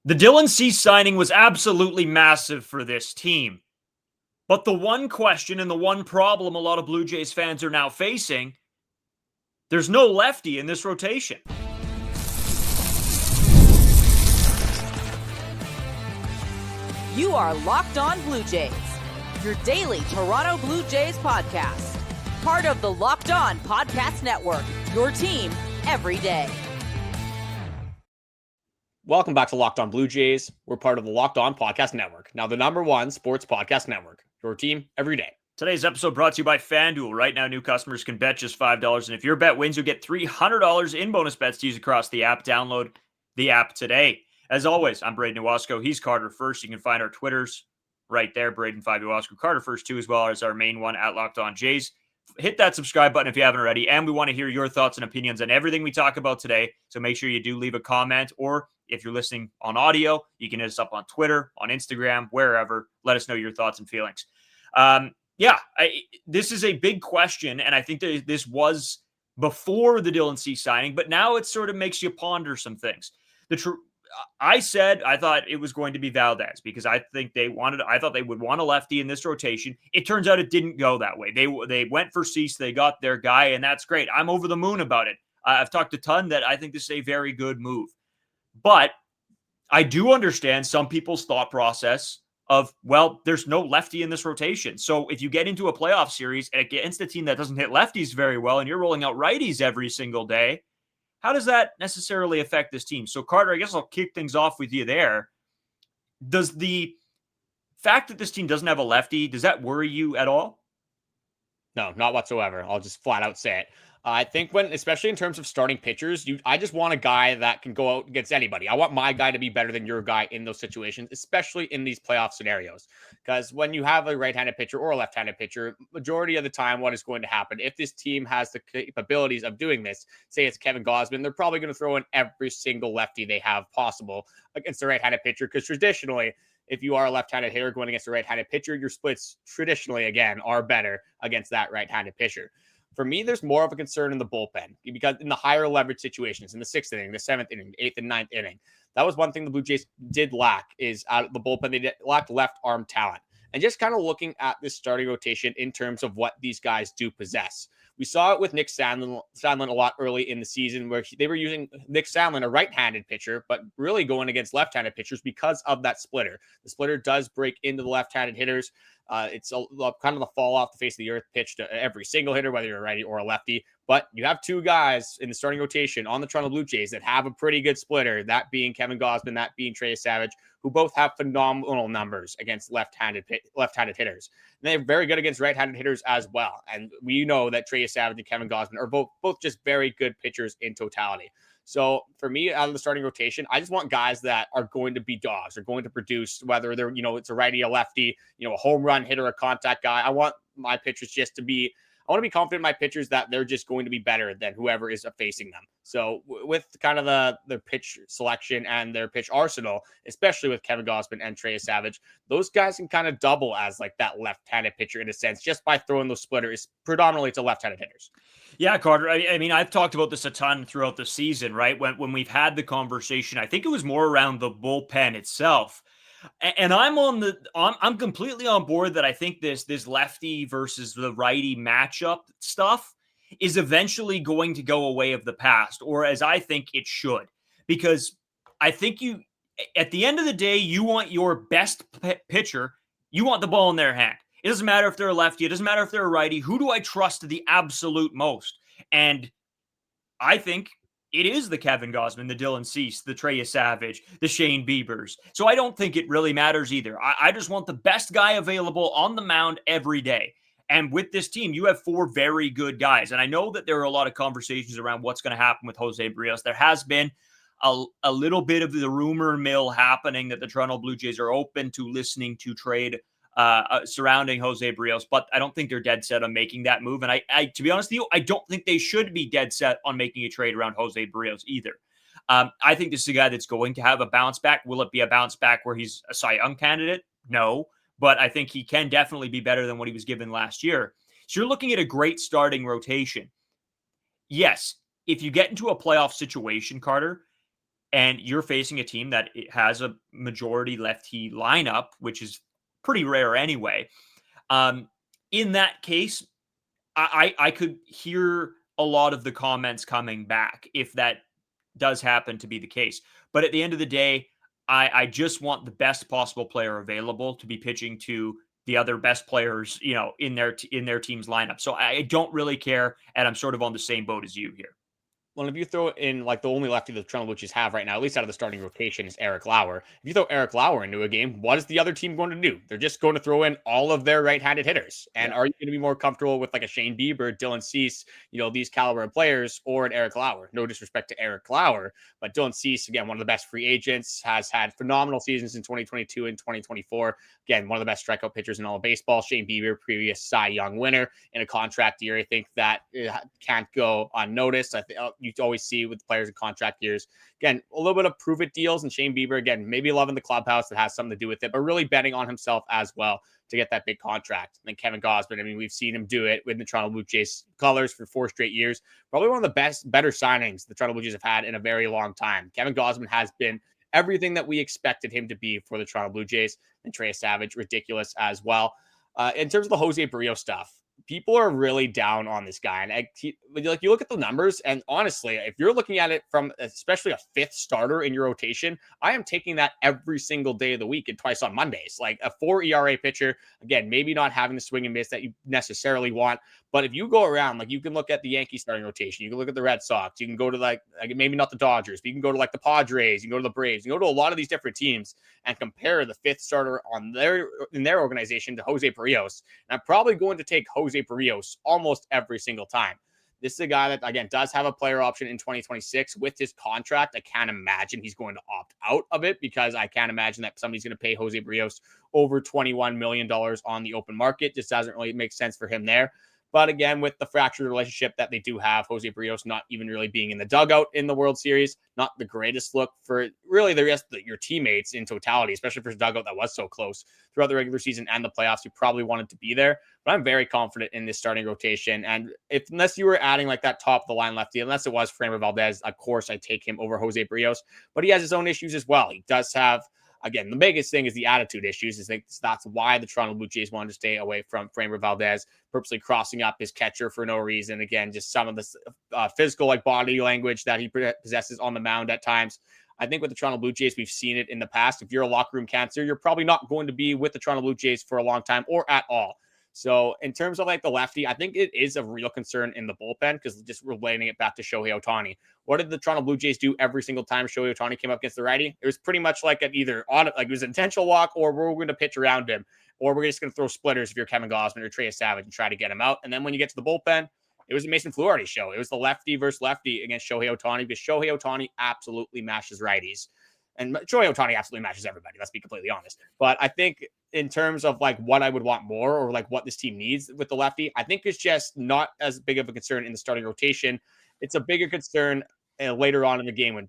The Dylan Cease signing was absolutely massive for this team. But the one question and the one problem a lot of Blue Jays fans are now facing, there's no lefty in this rotation. You are Locked On Blue Jays, your daily Toronto Blue Jays podcast. Part of the Locked On Podcast Network, your team every day. Welcome back to Locked On Blue Jays. We're part of the Locked On Podcast Network. Now the #1 sports podcast network. Your team every day. Today's episode brought to you by FanDuel. Right now, new customers can bet just $5. And if your bet wins, you'll get $300 in bonus bets to use across the app. Download the app today. As always, I'm Brayden. He's Carter First. You can find our Twitters right there. Brayden 5 Carter First 2, as well as our main one at Locked On Jays. Hit that subscribe button if you haven't already. And we want to hear your thoughts and opinions on everything we talk about today. So make sure you do leave a comment, or if you're listening on audio, you can hit us up on Twitter, on Instagram, wherever. Let us know your thoughts and feelings. This is a big question, and I think that this was before the Dylan Cease signing, but now it sort of makes you ponder some things. I thought it was going to be Valdez because I thought they would want a lefty in this rotation. It turns out it didn't go that way. They went for Cease, they got their guy, and that's great. I'm over the moon about it. I've talked a ton that I think this is a very good move. But I do understand some people's thought process of, well, there's no lefty in this rotation. So if you get into a playoff series against a team that doesn't hit lefties very well and you're rolling out righties every single day, how does that necessarily affect this team? So, Carter, I guess I'll kick things off with you there. Does the fact that this team doesn't have a lefty, does that worry you at all? No, not whatsoever. I'll just flat out say it. I think especially in terms of starting pitchers, I just want a guy that can go out against anybody. I want my guy to be better than your guy in those situations, especially in these playoff scenarios. Because when you have a right-handed pitcher or a left-handed pitcher, majority of the time, what is going to happen, if this team has the capabilities of doing this, say it's Kevin Gausman, they're probably going to throw in every single lefty they have possible against the right-handed pitcher. Because traditionally, if you are a left-handed hitter going against a right-handed pitcher, your splits traditionally, again, are better against that right-handed pitcher. For me, there's more of a concern in the bullpen because in the higher leverage situations, in the 6th inning, the 7th inning, 8th and 9th inning, that was one thing the Blue Jays did lack is out of the bullpen. They lacked left arm talent. And just kind of looking at this starting rotation in terms of what these guys do possess. We saw it with Nick Sandlin a lot early in the season where they were using Nick Sandlin, a right-handed pitcher, but really going against left-handed pitchers because of that splitter. The splitter does break into the left-handed hitters. It's kind of the fall off the face of the earth pitch to every single hitter, whether you're a righty or a lefty. But you have two guys in the starting rotation on the Toronto Blue Jays that have a pretty good splitter, that being Kevin Gausman, that being Trey Savage, who both have phenomenal numbers against left-handed hitters. And they're very good against right-handed hitters as well. And we know that Trey Savage and Kevin Gausman are both just very good pitchers in totality. So for me, out of the starting rotation, I just want guys that are going to be dogs, are going to produce, whether they're, it's a righty, a lefty, a home run hitter, a contact guy. I want my pitchers I want to be confident in my pitchers that they're just going to be better than whoever is facing them. So with kind of the pitch selection and their pitch arsenal, especially with Kevin Gausman and Trey Savage, those guys can kind of double as like that left-handed pitcher in a sense, just by throwing those splitters predominantly to left-handed hitters. Yeah, Carter. I mean, I've talked about this a ton throughout the season, right? When we've had the conversation, I think it was more around the bullpen itself. And I'm completely on board that I think this lefty versus the righty matchup stuff is eventually going to go away of the past, or as I think it should, because I think at the end of the day, you want your best pitcher, you want the ball in their hand. It doesn't matter if they're a lefty. It doesn't matter if they're a righty. Who do I trust the absolute most? And I think it is the Kevin Gausman, the Dylan Cease, the Trey Savage, the Shane Biebers. So I don't think it really matters either. I just want the best guy available on the mound every day. And with this team, you have 4 very good guys. And I know that there are a lot of conversations around what's going to happen with Jose Berrios. There has been a little bit of the rumor mill happening that the Toronto Blue Jays are open to listening to trade surrounding Jose Berrios, but I don't think they're dead set on making that move. And I to be honest with you, I don't think they should be dead set on making a trade around Jose Berrios either. I think this is a guy that's going to have a bounce back. Will it be a bounce back where he's a Cy Young candidate? No, but I think he can definitely be better than what he was given last year. So you're looking at a great starting rotation. Yes, if you get into a playoff situation, Carter, and you're facing a team that has a majority lefty lineup, which is pretty rare anyway. In that case, I could hear a lot of the comments coming back if that does happen to be the case. But at the end of the day, I just want the best possible player available to be pitching to the other best players, in their team's lineup. So I don't really care, and I'm sort of on the same boat as you here. Well, if you throw in like the only lefty the Toronto Blue Jays have right now, at least out of the starting rotation, is Eric Lauer. If you throw Eric Lauer into a game, what is the other team going to do? They're just going to throw in all of their right-handed hitters. And Yeah. are you going to be more comfortable with like a Shane Bieber, Dylan Cease, these caliber of players, or an Eric Lauer? No disrespect to Eric Lauer, but Dylan Cease, again, one of the best free agents, has had phenomenal seasons in 2022 and 2024. Again, one of the best strikeout pitchers in all of baseball. Shane Bieber, previous Cy Young winner in a contract year. I think that can't go unnoticed. I think you always see with players in contract years. Again, a little bit of prove it deals, and Shane Bieber, again, maybe loving the clubhouse that has something to do with it, but really betting on himself as well to get that big contract. And then Kevin Gausman, I mean, we've seen him do it with the Toronto Blue Jays colors for 4 straight years. Probably one of the better signings the Toronto Blue Jays have had in a very long time. Kevin Gausman has been everything that we expected him to be for the Toronto Blue Jays. And Trey Savage, ridiculous as well. In terms of the Jose Berrios stuff, people are really down on this guy. And you look at the numbers, and honestly, if you're looking at it from especially a 5th starter in your rotation, I am taking that every single day of the week and twice on Mondays. Like a 4 ERA pitcher, again, maybe not having the swing and miss that you necessarily want. But if you go around, like you can look at the Yankees starting rotation, you can look at the Red Sox, you can go to like maybe not the Dodgers, but you can go to like the Padres, you can go to the Braves, you can go to a lot of these different teams and compare the 5th starter in their organization to Jose Berrios. And I'm probably going to take Jose Berrios almost every single time. This is a guy that, again, does have a player option in 2026 with his contract. I can't imagine he's going to opt out of it, because I can't imagine that somebody's going to pay Jose Berrios over $21 million on the open market. Just doesn't really make sense for him there. But again, with the fractured relationship that they do have, Jose Berrios not even really being in the dugout in the World Series, not the greatest look for really the rest of your teammates in totality, especially for a dugout that was so close throughout the regular season and the playoffs. You probably wanted to be there, but I'm very confident in this starting rotation. And unless you were adding like that top of the line lefty, unless it was Framber Valdez, of course I take him over Jose Berrios, but he has his own issues as well. He does have, again, the biggest thing is the attitude issues. That's why the Toronto Blue Jays wanted to stay away from Framber Valdez, purposely crossing up his catcher for no reason. Again, just some of the physical, like body language that he possesses on the mound at times. I think with the Toronto Blue Jays, we've seen it in the past. If you're a locker room cancer, you're probably not going to be with the Toronto Blue Jays for a long time or at all. So in terms of like the lefty, I think it is a real concern in the bullpen, because just relating it back to Shohei Ohtani. What did the Toronto Blue Jays do every single time Shohei Ohtani came up against the righty? It was pretty much like it was an intentional walk, or we're going to pitch around him, or we're just going to throw splitters if you're Kevin Gausman or Trey Savage and try to get him out. And then when you get to the bullpen, it was a Mason Fluharty show. It was the lefty versus lefty against Shohei Ohtani, because Shohei Ohtani absolutely mashes righties. And Shohei Ohtani absolutely matches everybody. Let's be completely honest. But I think in terms of like what I would want more, or like what this team needs with the lefty, I think it's just not as big of a concern in the starting rotation. It's a bigger concern later on in the game when,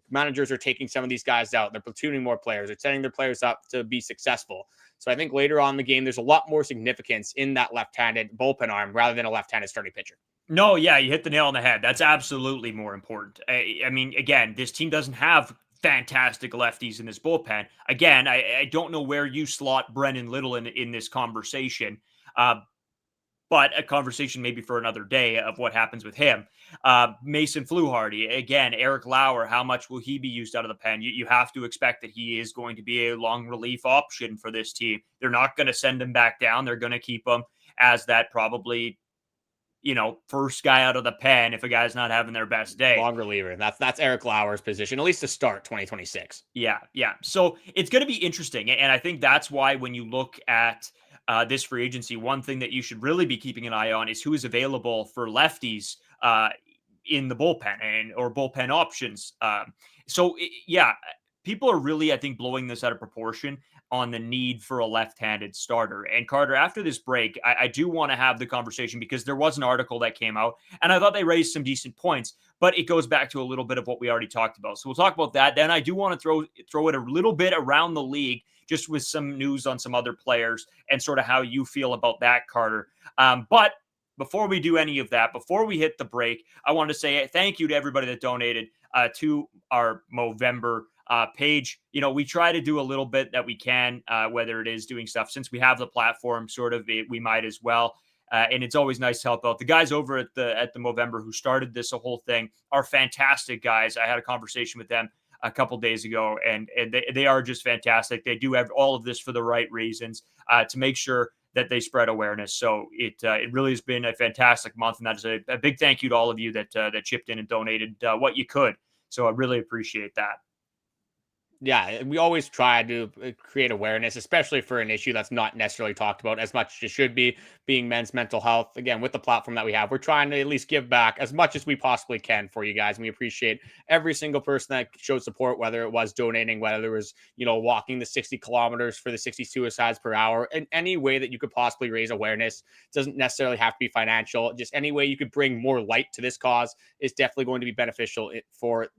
managers are taking some of these guys out. They're platooning more players. They're setting their players up to be successful. So I think later on in the game, there's a lot more significance in that left-handed bullpen arm rather than a left-handed starting pitcher. No, yeah, you hit the nail on the head. That's absolutely more important. I mean, again, this team doesn't have fantastic lefties in this bullpen. Again, I don't know where you slot Brennan Little in this conversation, but a conversation maybe for another day of what happens with him. Mason Fluharty, again, Eric Lauer, how much will he be used out of the pen? You have to expect that he is going to be a long relief option for this team. They're not going to send him back down. They're going to keep him as that probably first guy out of the pen if a guy's not having their best day. Long reliever. That's Eric Lauer's position, at least to start 2026. Yeah. So it's going to be interesting. And I think that's why when you look at this free agency, one thing that you should really be keeping an eye on is who is available for lefties in the bullpen or bullpen options. People are really, I think, blowing this out of proportion on the need for a left-handed starter. And Carter, after this break, I do want to have the conversation, because there was an article that came out and I thought they raised some decent points, but it goes back to a little bit of what we already talked about. So we'll talk about that. Then I do want to throw it a little bit around the league, just with some news on some other players and sort of how you feel about that, Carter. But before we do any of that, before we hit the break, I want to say thank you to everybody that donated. to our Movember page. We try to do a little bit that we can, whether it is doing stuff since we have the platform, we might as well. And it's always nice to help out. The guys over at the Movember who started this whole thing are fantastic guys. I had a conversation with them a couple days ago, and they are just fantastic. They do have all of this for the right reasons, to make sure that they spread awareness. So it really has been a fantastic month, and that is a big thank you to all of you that chipped in and donated what you could. So I really appreciate that. Yeah, we always try to create awareness, especially for an issue that's not necessarily talked about as much as it should be, being men's mental health. Again, with the platform that we have, we're trying to at least give back as much as we possibly can for you guys. And we appreciate every single person that showed support, whether it was donating, whether it was, walking the 60 kilometers for the 60 suicides per hour, in any way that you could possibly raise awareness. It doesn't necessarily have to be financial. Just any way you could bring more light to this cause is definitely going to be beneficial for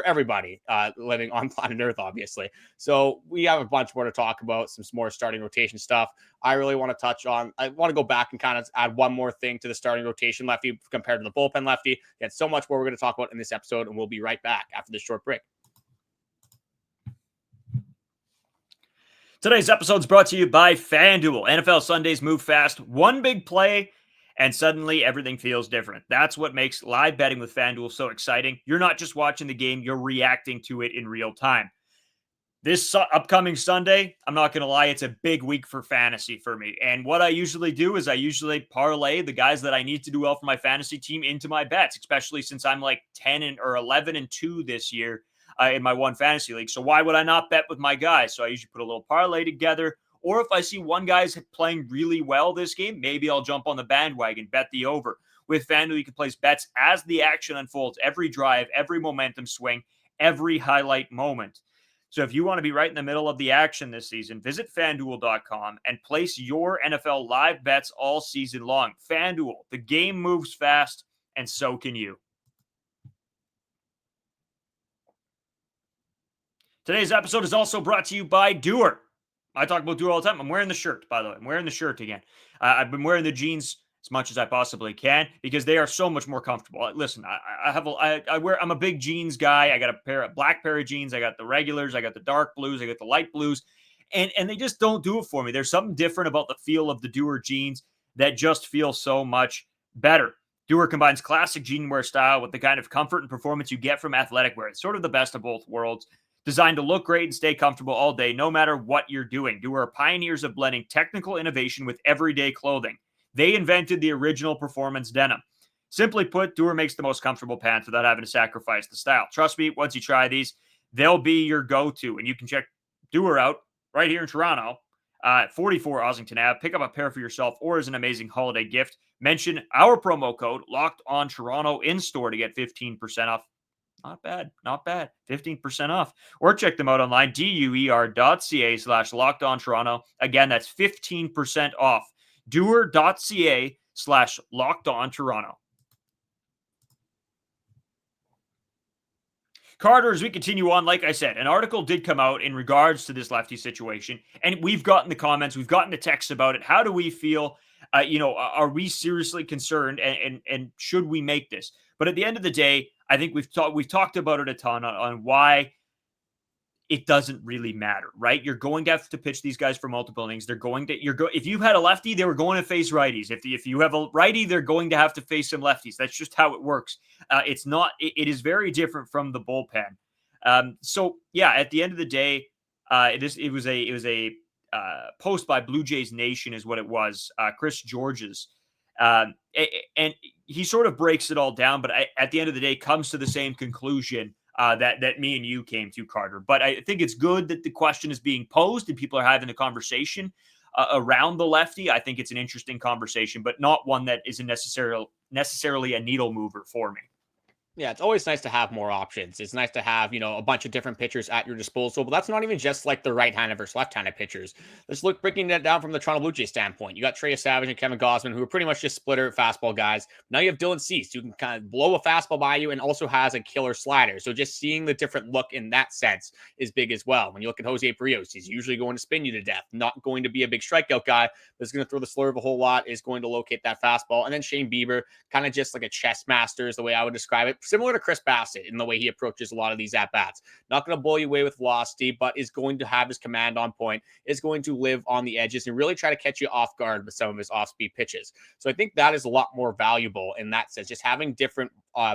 everybody living on planet Earth, obviously. So we have a bunch more to talk about, some more starting rotation stuff. I want to go back and kind of add one more thing to the starting rotation lefty compared to the bullpen lefty. Got so much more we're going to talk about in this episode, and we'll be right back after this short break. Today's episode is brought to you by FanDuel. NFL Sundays move fast. One big play, and suddenly everything feels different. That's what makes live betting with FanDuel so exciting. You're not just watching the game, you're reacting to it in real time. This upcoming Sunday, I'm not going to lie, it's a big week for fantasy for me. And what I usually do is I usually parlay the guys that I need to do well for my fantasy team into my bets, especially since I'm like 11-2 this year in my one fantasy league. So why would I not bet with my guys? So I usually put a little parlay together. Or if I see one guy's playing really well this game, maybe I'll jump on the bandwagon, bet the over. With FanDuel, you can place bets as the action unfolds, every drive, every momentum swing, every highlight moment. So if you want to be right in the middle of the action this season, visit FanDuel.com and place your NFL live bets all season long. FanDuel, the game moves fast, and so can you. Today's episode is also brought to you by Doer. I talk about Doer all the time. I'm wearing the shirt, by the way. I'm wearing the shirt again. I've been wearing the jeans as much as I possibly can because they are so much more comfortable. Listen, I'm a big jeans guy. I got a black pair of jeans. I got the regulars. I got the dark blues. I got the light blues, and they just don't do it for me. There's something different about the feel of the Doer jeans that just feel so much better. Doer combines classic jean wear style with the kind of comfort and performance you get from athletic wear. It's sort of the best of both worlds. Designed to look great and stay comfortable all day, no matter what you're doing. Doer are pioneers of blending technical innovation with everyday clothing. They invented the original performance denim. Simply put, Doer makes the most comfortable pants without having to sacrifice the style. Trust me, once you try these, they'll be your go-to. And you can check Doer out right here in Toronto at 44 Ossington Ave. Pick up a pair for yourself or as an amazing holiday gift. Mention our promo code LOCKEDONTORONTO in store to get 15% off. Not bad. 15% off. Or check them out online, duer.ca/LockedOnToronto. Again, that's 15% off. Duer.ca/LockedOnToronto. Carter, as we continue on, like I said, an article did come out in regards to this lefty situation, and we've gotten the comments, we've gotten the texts about it. How do we feel? Are we seriously concerned, and should we make this? But at the end of the day, I think we've talked about it a ton on why it doesn't really matter, right? You're going to have to pitch these guys for multiple innings. If you had a lefty, they were going to face righties. If you have a righty, they're going to have to face some lefties. That's just how it works. It is very different from the bullpen. So yeah, at the end of the day, it was a post by Blue Jays Nation is what it was. Chris George's, and he sort of breaks it all down, but at the end of the day, comes to the same conclusion that me and you came to, Carter. But I think it's good that the question is being posed and people are having a conversation around the lefty. I think it's an interesting conversation, but not one that isn't necessarily a needle mover for me. Yeah, it's always nice to have more options. It's nice to have, a bunch of different pitchers at your disposal, but that's not even just like the right-handed versus left-handed pitchers. Let's look breaking that down from the Toronto Blue Jays standpoint. You got Trey Savage and Kevin Gausman, who are pretty much just splitter fastball guys. Now you have Dylan Cease, who can kind of blow a fastball by you and also has a killer slider. So just seeing the different look in that sense is big as well. When you look at Jose Berrios, he's usually going to spin you to death, not going to be a big strikeout guy, but is going to throw the slurve a whole lot, is going to locate that fastball. And then Shane Bieber, kind of just like a chess master is the way I would describe it. similar to Chris Bassett in the way he approaches a lot of these at-bats. Not going to blow you away with velocity, but is going to have his command on point, is going to live on the edges and really try to catch you off guard with some of his off-speed pitches. So I think that is a lot more valuable in that sense, just having different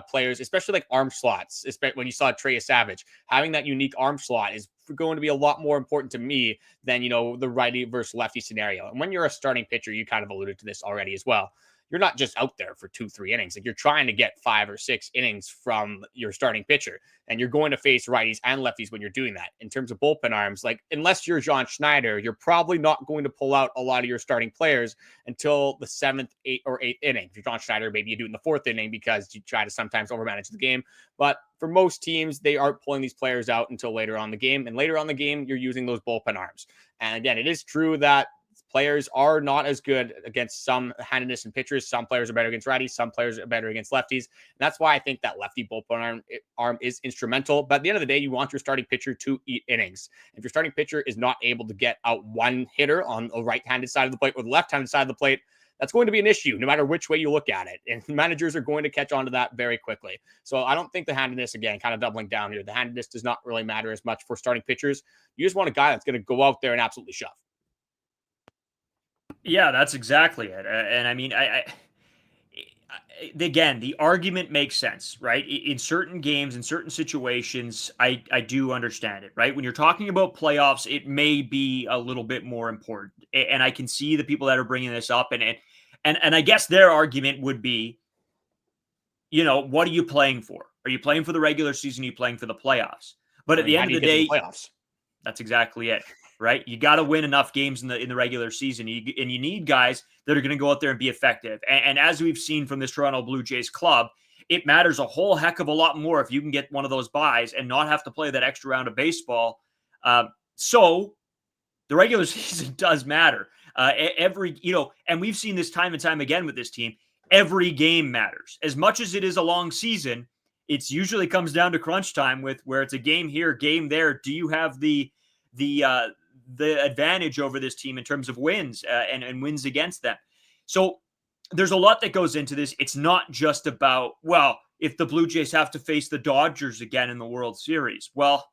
players, especially like arm slots, especially when you saw Trey Savage, having that unique arm slot is going to be a lot more important to me than, the righty versus lefty scenario. And when you're a starting pitcher, you kind of alluded to this already as well. You're not just out there for 2-3 innings. Like, you're trying to get 5 or 6 innings from your starting pitcher, and you're going to face righties and lefties when you're doing that. In terms of bullpen arms, like, unless you're John Schneider, you're probably not going to pull out a lot of your starting players until the 7th, 8th, or 8th inning. If you're John Schneider, maybe you do it in the 4th inning because you try to sometimes overmanage the game. But for most teams, they aren't pulling these players out until later on the game. And later on the game, you're using those bullpen arms. And again, it is true that players are not as good against some handedness and pitchers. Some players are better against righties. Some players are better against lefties. And that's why I think that lefty bullpen arm is instrumental. But at the end of the day, you want your starting pitcher to eat innings. If your starting pitcher is not able to get out one hitter on the right-handed side of the plate or the left-handed side of the plate, that's going to be an issue no matter which way you look at it. And managers are going to catch on to that very quickly. So I don't think the handedness, again, kind of doubling down here, the handedness does not really matter as much for starting pitchers. You just want a guy that's going to go out there and absolutely shove. Yeah, that's exactly it. And I mean, again, the argument makes sense, right? In certain games, in certain situations, I do understand it, right? When you're talking about playoffs, it may be a little bit more important. And I can see the people that are bringing this up, and I guess their argument would be, what are you playing for? Are you playing for the regular season? Are you playing for the playoffs? But at the end of the day, playoffs. That's exactly it, right? You got to win enough games in the regular season, and you need guys that are going to go out there and be effective. And as we've seen from this Toronto Blue Jays club, it matters a whole heck of a lot more if you can get one of those buys and not have to play that extra round of baseball. So the regular season does matter. And we've seen this time and time again with this team. Every game matters. As much as it is a long season, it's usually comes down to crunch time with where it's a game here, game there. Do you have the advantage over this team in terms of wins and wins against them? So there's a lot that goes into this. It's not just about, well, if the Blue Jays have to face the Dodgers again in the World Series, well,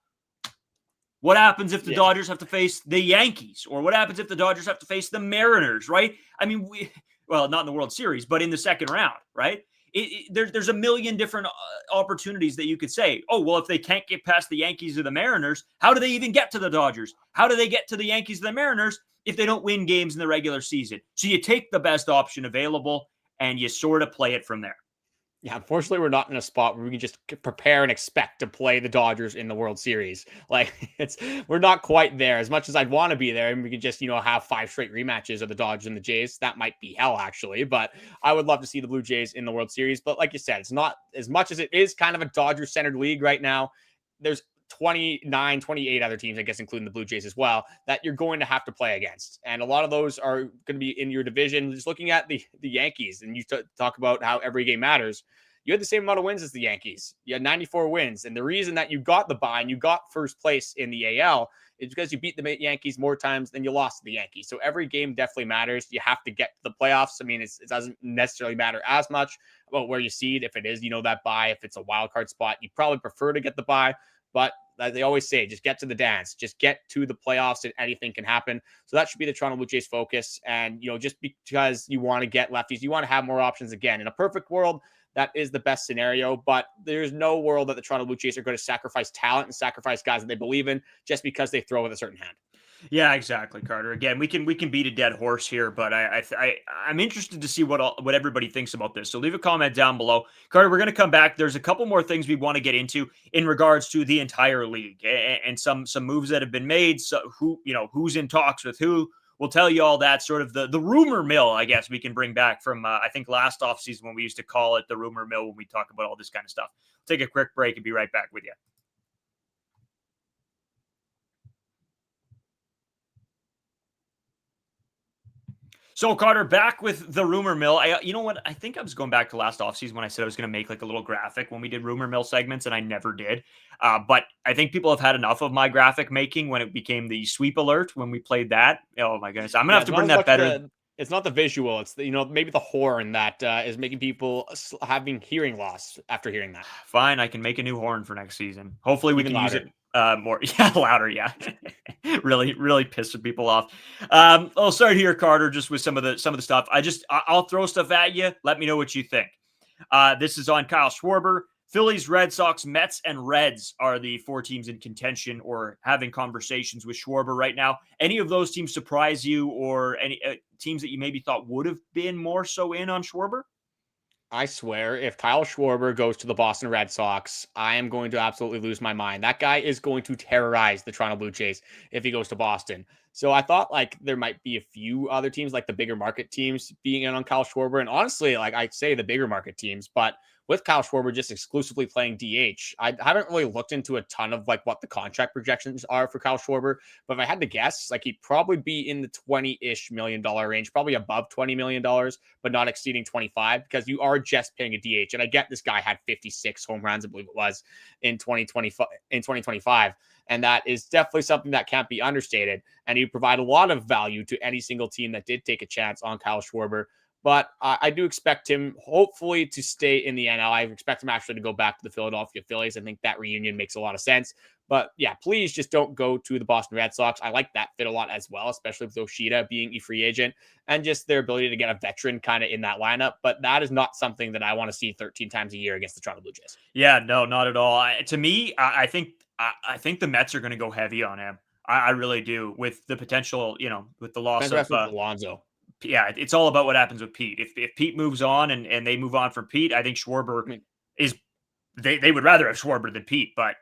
what happens if the Dodgers have to face the Yankees? Or what happens if the Dodgers have to face the Mariners, right? I mean, not in the World Series, but in the second round, right? There's a million different opportunities that you could say, oh, well, if they can't get past the Yankees or the Mariners, how do they even get to the Dodgers? How do they get to the Yankees or the Mariners if they don't win games in the regular season? So you take the best option available and you sort of play it from there. Yeah, unfortunately, we're not in a spot where we can just prepare and expect to play the Dodgers in the World Series. Like, we're not quite there. As much as I'd want to be there, and we could just, have 5 straight rematches of the Dodgers and the Jays. That might be hell, actually. But I would love to see the Blue Jays in the World Series. But like you said, it's not as much as it is kind of a Dodger-centered league right now. There's 29, 28 other teams, I guess, including the Blue Jays as well, that you're going to have to play against. And a lot of those are going to be in your division. Just looking at the Yankees, and you talk about how every game matters. You had the same amount of wins as the Yankees. You had 94 wins. And the reason that you got the bye and you got first place in the AL is because you beat the Yankees more times than you lost to the Yankees. So every game definitely matters. You have to get to the playoffs. I mean, it doesn't necessarily matter as much about where you seed. If it is, that bye, if it's a wild card spot, you probably prefer to get the bye. But as they always say, just get to the dance, just get to the playoffs and anything can happen. So that should be the Toronto Blue Jays focus. And, just because you want to get lefties, you want to have more options again. In a perfect world, that is the best scenario, but there's no world that the Toronto Blue Jays are going to sacrifice talent and sacrifice guys that they believe in just because they throw with a certain hand. Yeah, exactly, Carter. Again, we can beat a dead horse here, but I'm interested to see what everybody thinks about this. So leave a comment down below. Carter, we're going to come back. There's a couple more things we want to get into in regards to the entire league and some moves that have been made. So who's in talks with who. We'll tell you all that, sort of the rumor mill, I guess we can bring back from, I think, last offseason when we used to call it the rumor mill when we talk about all this kind of stuff. Take a quick break and be right back with you. So, Carter, back with the rumor mill. You know what? I think I was going back to last offseason when I said I was going to make like a little graphic when we did rumor mill segments, and I never did. But I think people have had enough of my graphic making when it became the sweep alert when we played that. Oh, my goodness. I'm going to have to bring that better. It's not the visual. It's the, maybe the horn that is making people having hearing loss after hearing that. Fine, I can make a new horn for next season. Hopefully we Even can use louder. it more. Yeah, louder. Yeah, really, really pissing people off. I'll start here, Carter, just with some of the stuff. I'll throw stuff at you. Let me know what you think. This is on Kyle Schwarber. Phillies, Red Sox, Mets, and Reds are the 4 teams in contention or having conversations with Schwarber right now. Any of those teams surprise you, or any teams that you maybe thought would have been more so in on Schwarber? I swear, if Kyle Schwarber goes to the Boston Red Sox, I am going to absolutely lose my mind. That guy is going to terrorize the Toronto Blue Jays if he goes to Boston. So I thought like there might be a few other teams, like the bigger market teams, being in on Kyle Schwarber. And honestly, like I'd say the bigger market teams, but with Kyle Schwarber just exclusively playing DH, I haven't really looked into a ton of like what the contract projections are for Kyle Schwarber. But if I had to guess, like he'd probably be in the $20-ish million range, probably above $20 million, but not exceeding 25, because you are just paying a DH. And I get this guy had 56 home runs, I believe it was, in 2025. And that is definitely something that can't be understated. And he provide a lot of value to any single team that did take a chance on Kyle Schwarber. But I do expect him, hopefully, to stay in the NL. I expect him actually to go back to the Philadelphia Phillies. I think that reunion makes a lot of sense. But yeah, please just don't go to the Boston Red Sox. I like that fit a lot as well, especially with Oshida being a free agent and just their ability to get a veteran kind of in that lineup. But that is not something that I want to see 13 times a year against the Toronto Blue Jays. Yeah, no, not at all. To me, I think the Mets are going to go heavy on him. I really do, with the potential, with the loss of Alonso. Yeah, it's all about what happens with Pete. If Pete moves on and they move on from Pete, I think Schwarber is. They would rather have Schwarber than Pete, but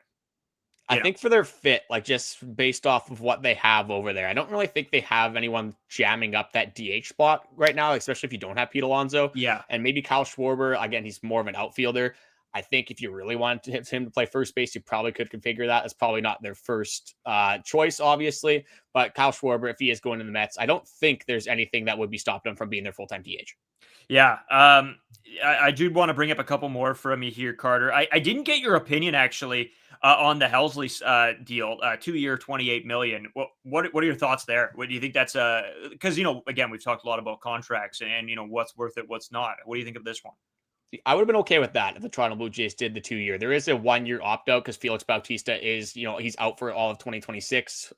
I think for their fit, like just based off of what they have over there, I don't really think they have anyone jamming up that DH spot right now, especially if you don't have Pete Alonso. Yeah. And maybe Kyle Schwarber, again, he's more of an outfielder. I think if you really wanted him to play first base, you probably could configure that. It's probably not their first choice, obviously. But Kyle Schwarber, if he is going to the Mets, I don't think there's anything that would be stopping him from being their full-time DH. Yeah. I do want to bring up a couple more from you here, Carter. I didn't get your opinion, actually, on the Helsley deal, 2-year, $28 million. What are your thoughts there? What do you think that's because, again, we've talked a lot about contracts and, what's worth it, what's not. What do you think of this one? I would have been okay with that if the Toronto Blue Jays did the 2-year. There is a 1-year opt-out because Felix Bautista is, he's out for all of 2026,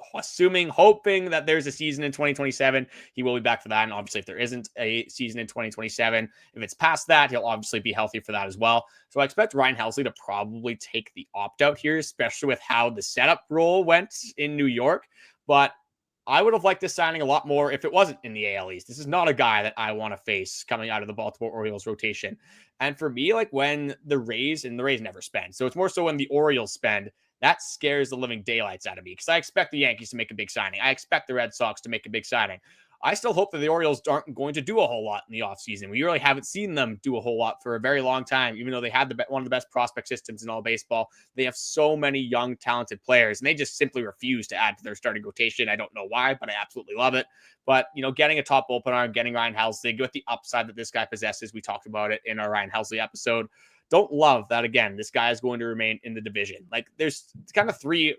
hoping that there's a season in 2027. He will be back for that. And obviously, if there isn't a season in 2027, if it's past that, he'll obviously be healthy for that as well. So I expect Ryan Helsley to probably take the opt-out here, especially with how the setup role went in New York. But I would have liked this signing a lot more if it wasn't in the AL East. This is not a guy that I want to face coming out of the Baltimore Orioles rotation. And for me, like when the Rays never spend. So it's more so when the Orioles spend, that scares the living daylights out of me because I expect the Yankees to make a big signing. I expect the Red Sox to make a big signing. I still hope that the Orioles aren't going to do a whole lot in the offseason. We really haven't seen them do a whole lot for a very long time, even though they had one of the best prospect systems in all baseball. They have so many young, talented players, and they just simply refuse to add to their starting rotation. I don't know why, but I absolutely love it. But, getting a top bullpen arm, getting Ryan Helsley, with the upside that this guy possesses, we talked about it in our Ryan Helsley episode. Don't love that, again, this guy is going to remain in the division. Like, there's kind of three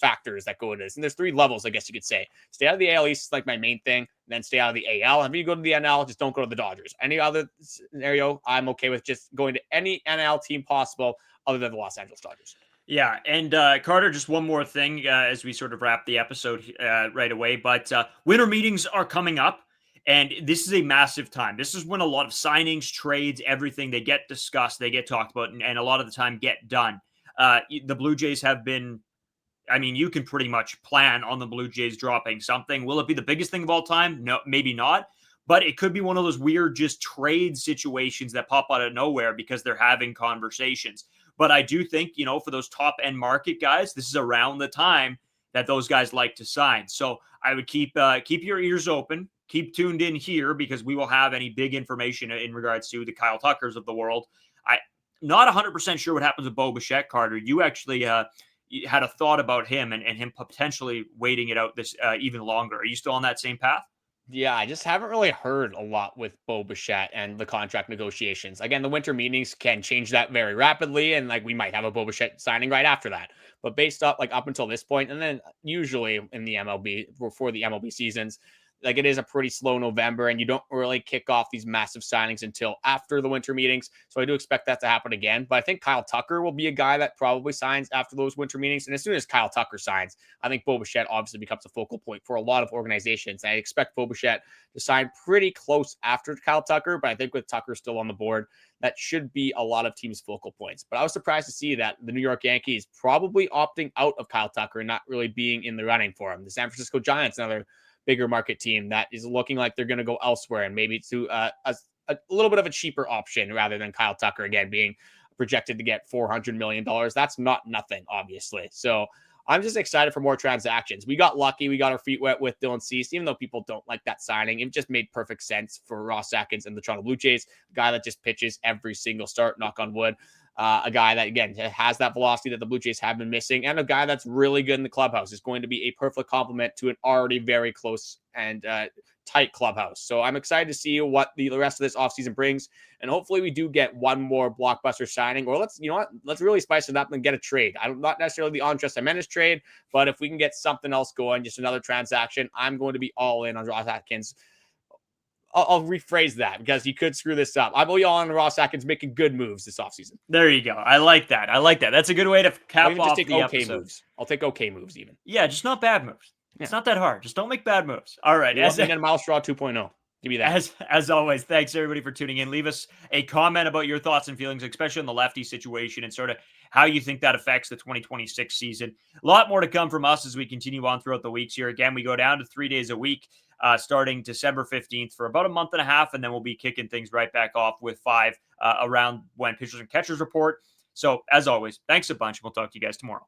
factors that go into this. And there's 3 levels, I guess you could say. Stay out of the AL East is like my main thing. And then stay out of the AL. If you go to the NL, just don't go to the Dodgers. Any other scenario, I'm okay with just going to any NL team possible other than the Los Angeles Dodgers. Yeah, and Carter, just one more thing as we sort of wrap the episode right away. But winter meetings are coming up. And this is a massive time. This is when a lot of signings, trades, everything, they get discussed, they get talked about, and a lot of the time get done. The Blue Jays have been, you can pretty much plan on the Blue Jays dropping something. Will it be the biggest thing of all time? No, maybe not. But it could be one of those weird just trade situations that pop out of nowhere because they're having conversations. But I do think, for those top end market guys, this is around the time that those guys like to sign. So I would keep your ears open. Keep tuned in here because we will have any big information in regards to the Kyle Tuckers of the world. I'm not 100% sure what happens with Bo Bichette, Carter. You actually had a thought about him and him potentially waiting it out this even longer. Are you still on that same path? Yeah, I just haven't really heard a lot with Bo Bichette and the contract negotiations. Again, the winter meetings can change that very rapidly, and we might have a Bo Bichette signing right after that. But based up until this point, and then usually in the MLB for the MLB seasons, like it is a pretty slow November, and you don't really kick off these massive signings until after the winter meetings. So I do expect that to happen again. But I think Kyle Tucker will be a guy that probably signs after those winter meetings. And as soon as Kyle Tucker signs, I think Bo Bichette obviously becomes a focal point for a lot of organizations. I expect Bo Bichette to sign pretty close after Kyle Tucker, but I think with Tucker still on the board, that should be a lot of teams' focal points. But I was surprised to see that the New York Yankees probably opting out of Kyle Tucker and not really being in the running for him. The San Francisco Giants, another bigger market team that is looking like they're going to go elsewhere and maybe to a little bit of a cheaper option rather than Kyle Tucker, again, being projected to get $400 million. That's not nothing, obviously. So I'm just excited for more transactions. We got lucky. We got our feet wet with Dylan Cease, even though people don't like that signing. It just made perfect sense for Ross Atkins and the Toronto Blue Jays, a guy that just pitches every single start, knock on wood. A guy that, again, has that velocity that the Blue Jays have been missing, and a guy that's really good in the clubhouse is going to be a perfect complement to an already very close and tight clubhouse. So I'm excited to see what the rest of this offseason brings, and hopefully we do get one more blockbuster signing, or let's really spice it up and get a trade. I'm not necessarily the Andres Gimenez trade, but if we can get something else going, just another transaction, I'm going to be all in on Ross Atkins. I'll rephrase that because he could screw this up. I believe on Ross Atkins making good moves this offseason. There you go. I like that. That's a good way to cap off the episode. Moves. I'll take okay moves even. Yeah, just not bad moves. Yeah. It's not that hard. Just don't make bad moves. All right. As a Miles Straw 2.0. Give me that. As always, thanks everybody for tuning in. Leave us a comment about your thoughts and feelings, especially on the lefty situation and sort of how you think that affects the 2026 season. A lot more to come from us as we continue on throughout the weeks here. Again, we go down to 3 days a week. Starting December 15th for about a month and a half, and then we'll be kicking things right back off with 5 around when pitchers and catchers report. So, as always, thanks a bunch, and we'll talk to you guys tomorrow.